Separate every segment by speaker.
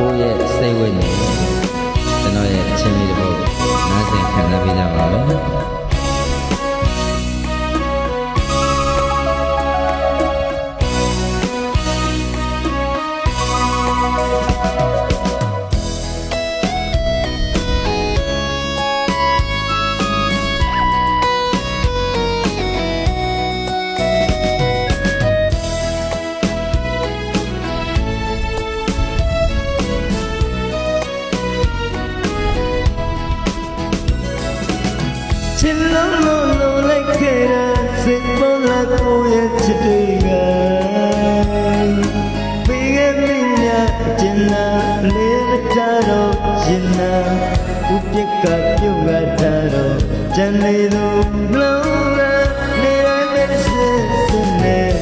Speaker 1: ကိုယ့်ရဲ့စိတ်ဝိညာဉ်ကျွန်တော်ရဲ့အချင်းလေးတစ်ပုဒ်နားဆင်ခံစားပေးကြပါမယ်
Speaker 2: ချစ်လုံးလုံးလိုက်ခဲ့တဲ့စိတ်ပေါ်လာကိုရဲ့ချစ်တွေကပေးခဲ့မိညာကျင်နာလေးမကြတော့ရင်နာဥပက္ခပြုတ်လာတော့ကြံနေလို့လုံးလာနေရမယ့်စစ်စစ်နဲ့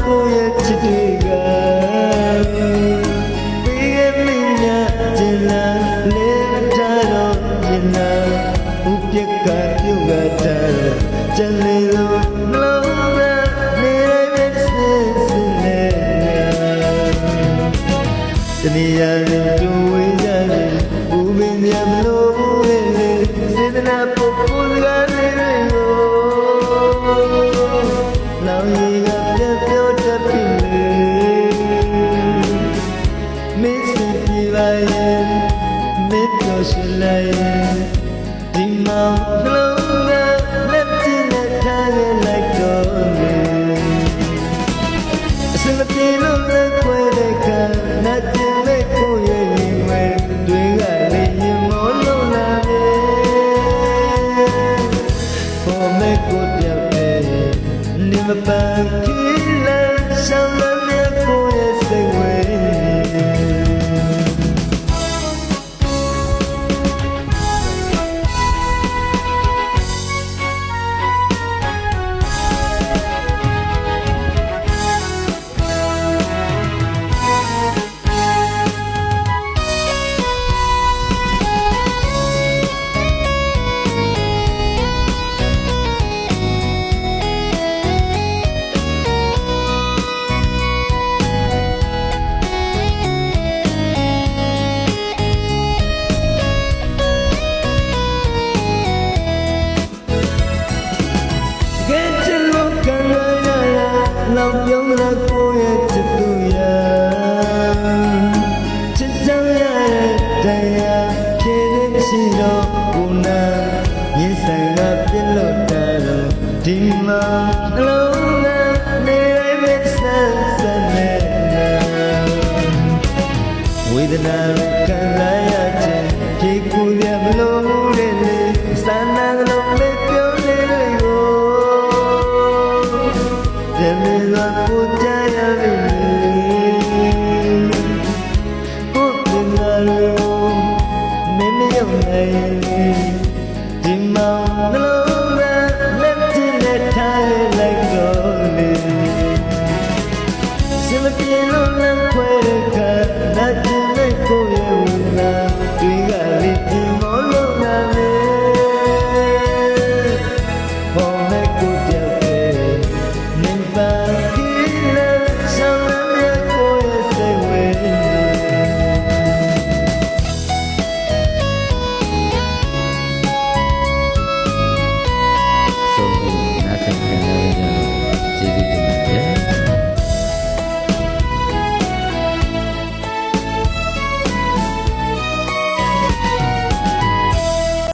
Speaker 2: ကိုရဲ့ချစ်တွေကပေးခဲ့မိညာကျင်နာလေးကြတော့ရင်နာဥပက္ခပြုတ်လာတော့ကြံနေလို့လုံးလာနေရမယ့်စစ်စစ်နဲ့တနည်းအားဖြင့်ကြိုးဝေးကြတယ်ဘူပင်မြတ်မလို့ဘူးလေစေတနာပုဂ္ဂိုလ်ကလေးတွေကိုလောင်ရည်ကပြောတတ်ပြီလေမင်းစိတ်ပြေပါရဲ့မင်းပြောရှင်လိုက်ရဲ့ဒီမောင်နှလုံးကလက်ပြင်းနဲ့ထားရလိုက်တော့လေအစမပြေလို့လက်ခွဲတဲ့ကနတ်တင်မဲ့ကိုရဲ့ရင်ဝဲတွေကလည်းရင်မောလုံးလာတယ်ပေါ်မဲ့ကိုတယောက်နဲ့နေမပန်းခင်လာရှောင်းလို့လည်းကိုရဲ့စိတ်ဝဲလောက်ပြုံးလာကိုရဲ့ချစ်သူရာချစ်ကြောင်ရတဲ့တရားဖြည့်နေရှိတော့ကိုနာရင်ဆိုင်ကပြစ်လို့တာတော့ဒီမှာနှလုံးကနေရမယ့်ဆန်းဆန်းနဲ့ဝေဒနာခံလိုက်ရခြင်းဖြည့်ကိုရမလို့တဲ့လေစာနာလို့မပြောနေလို့ကိုကြရပြီကိုတင်လာလို့မင်းမရောက်နိုင်ဒီမောင်နှလုံးသားလက်ကျင်နဲ့ထားရလိုက်တော့လေစမပြေလို့လမ်းခွဲကနတ်ကျင်နဲ့ကိုရဲ့ဝနာ